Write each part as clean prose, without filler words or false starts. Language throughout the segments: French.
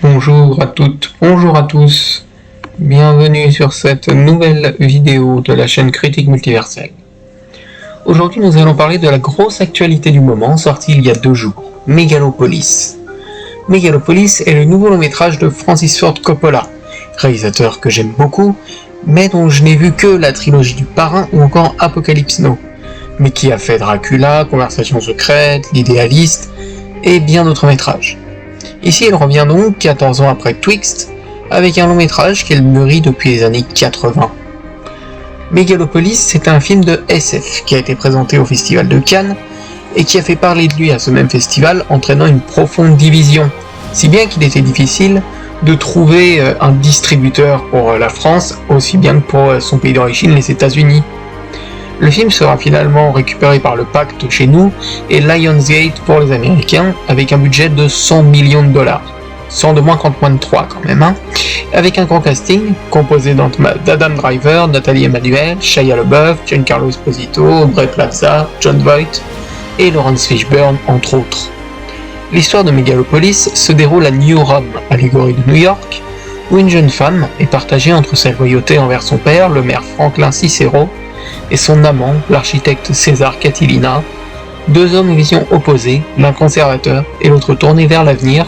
Bonjour à toutes, bonjour à tous, bienvenue sur cette nouvelle vidéo de la chaîne Critique Multiverselle. Aujourd'hui nous allons parler de la grosse actualité du moment sortie il y a 2 jours, Megalopolis. Megalopolis est le nouveau long métrage de Francis Ford Coppola, réalisateur que j'aime beaucoup, mais dont je n'ai vu que la trilogie du Parrain ou encore Apocalypse Now, mais qui a fait Dracula, Conversation secrète, L'Idéaliste et bien d'autres métrages. Ici, il revient donc 14 ans après Twixt, avec un long métrage qu'elle mûrit depuis les années 80. Megalopolis, c'est un film de SF qui a été présenté au Festival de Cannes et qui a fait parler de lui à ce même festival, entraînant une profonde division, si bien qu'il était difficile de trouver un distributeur pour la France, aussi bien que pour son pays d'origine, les États-Unis. Le film sera finalement récupéré par le Pacte chez nous et Lionsgate pour les Américains, avec un budget de 100 millions de dollars. 100 de moins qu'Ant-Man de 3 quand même, hein. Avec un grand casting composé d'Adam Driver, Nathalie Emmanuel, Shia LaBeouf, Giancarlo Esposito, Aubrey Plaza, Jon Voight et Laurence Fishburne entre autres. L'histoire de Megalopolis se déroule à New Rome, allégorie de New York, où une jeune femme est partagée entre sa loyauté envers son père, le maire Franklin Cicero, et son amant, l'architecte César Catilina, 2 hommes aux visions opposées, l'un conservateur et l'autre tourné vers l'avenir,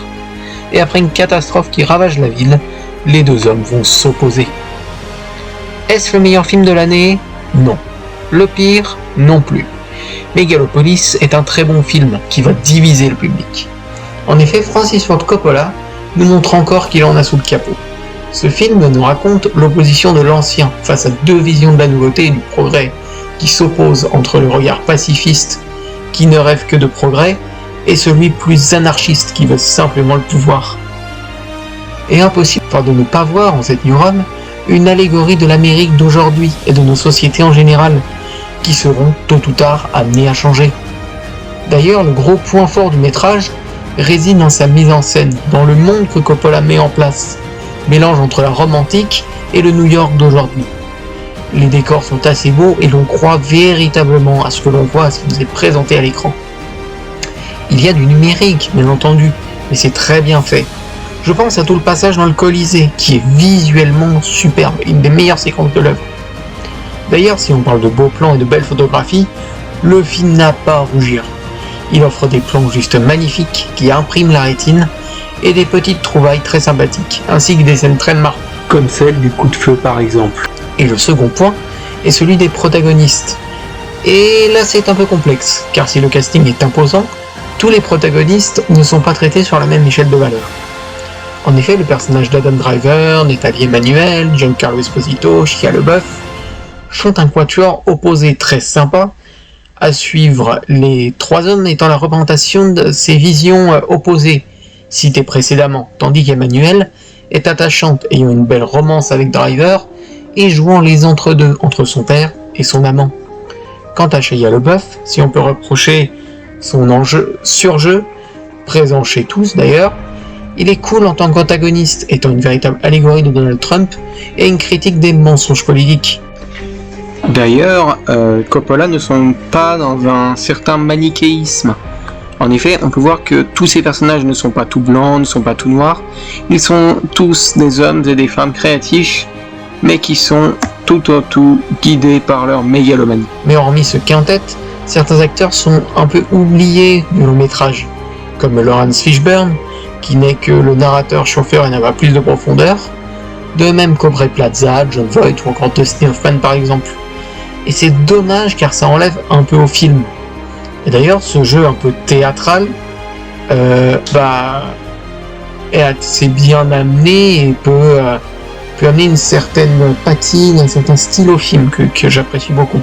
et après une catastrophe qui ravage la ville, les 2 hommes vont s'opposer. Est-ce le meilleur film de l'année ? Non. Le pire ? Non plus. Megalopolis est un très bon film qui va diviser le public. En effet, Francis Ford Coppola nous montre encore qu'il en a sous le capot. Ce film nous raconte l'opposition de l'ancien face à 2 visions de la nouveauté et du progrès qui s'opposent entre le regard pacifiste qui ne rêve que de progrès et celui plus anarchiste qui veut simplement le pouvoir. Et impossible de ne pas voir en cette New Rome une allégorie de l'Amérique d'aujourd'hui et de nos sociétés en général qui seront tôt ou tard amenées à changer. D'ailleurs, le gros point fort du métrage réside dans sa mise en scène, dans le monde que Coppola met en place, mélange entre la Rome antique et le New York d'aujourd'hui. Les décors sont assez beaux et l'on croit véritablement à ce que l'on voit, à ce qui nous est présenté à l'écran. Il y a du numérique, bien entendu, mais c'est très bien fait. Je pense à tout le passage dans le Colisée, qui est visuellement superbe, une des meilleures séquences de l'œuvre. D'ailleurs, si on parle de beaux plans et de belles photographies, le film n'a pas à rougir. Il offre des plans juste magnifiques qui impriment la rétine, et des petites trouvailles très sympathiques, ainsi que des scènes très marquantes, comme celle du coup de feu par exemple. Et le second point est celui des protagonistes. Et là c'est un peu complexe, car si le casting est imposant, tous les protagonistes ne sont pas traités sur la même échelle de valeur. En effet, le personnage d'Adam Driver, Nathalie Emmanuel, Giancarlo Esposito, Shia LaBeouf sont un quatuor opposé très sympa à suivre, les 3 hommes étant la représentation de ces visions opposées citée précédemment, tandis qu'Emmanuel est attachante, ayant une belle romance avec Driver et jouant les entre-deux entre son père et son amant. Quant à Shia LaBeouf, si on peut reprocher son surjeu, présent chez tous d'ailleurs, il est cool en tant qu'antagoniste, étant une véritable allégorie de Donald Trump et une critique des mensonges politiques. D'ailleurs, Coppola ne sont pas dans un certain manichéisme. En effet, on peut voir que tous ces personnages ne sont pas tout blancs, ne sont pas tout noirs. Ils sont tous des hommes et des femmes créatifs, mais qui sont tout guidés par leur mégalomanie. Mais hormis ce quintet, certains acteurs sont un peu oubliés du long métrage, comme Laurence Fishburne, qui n'est que le narrateur chauffeur et n'a pas plus de profondeur, de même qu'Aubrey Plaza, Jon Voight ou encore Dustin Hoffman par exemple. Et c'est dommage car ça enlève un peu au film. Et d'ailleurs, ce jeu un peu théâtral est assez bien amené et peut amener une certaine patine, un certain style au film que j'apprécie beaucoup.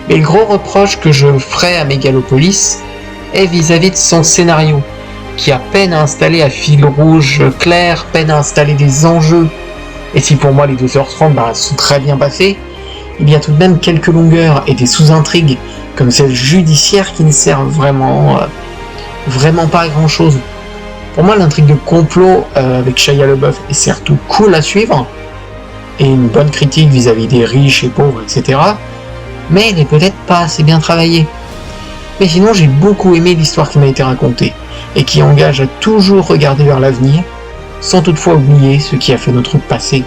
Mais le gros reproche que je ferai à Megalopolis est vis-à-vis de son scénario, qui a peine à installer à fil rouge clair, peine à installer des enjeux. Et si pour moi les 2h30 sont très bien passées, il y a tout de même quelques longueurs et des sous-intrigues comme celle judiciaire qui ne servent vraiment pas à grand chose. Pour moi, l'intrigue de complot avec Shia LaBeouf est surtout cool à suivre, et une bonne critique vis-à-vis des riches et pauvres, etc. Mais elle est peut-être pas assez bien travaillée. Mais sinon, j'ai beaucoup aimé l'histoire qui m'a été racontée, et qui engage à toujours regarder vers l'avenir, sans toutefois oublier ce qui a fait notre passé.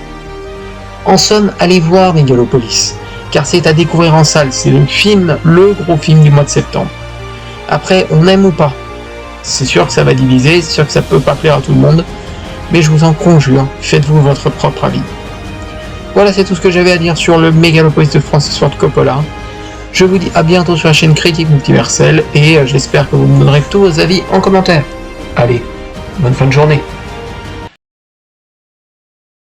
En somme, allez voir Megalopolis, car c'est à découvrir en salle, c'est le gros film du mois de septembre. Après, on aime ou pas, c'est sûr que ça va diviser, c'est sûr que ça peut pas plaire à tout le monde, mais je vous en conjure, faites-vous votre propre avis. Voilà, c'est tout ce que j'avais à dire sur le Megalopolis de Francis Ford Coppola. Je vous dis à bientôt sur la chaîne Critique Multiverselle et j'espère que vous me donnerez tous vos avis en commentaire. Allez, bonne fin de journée.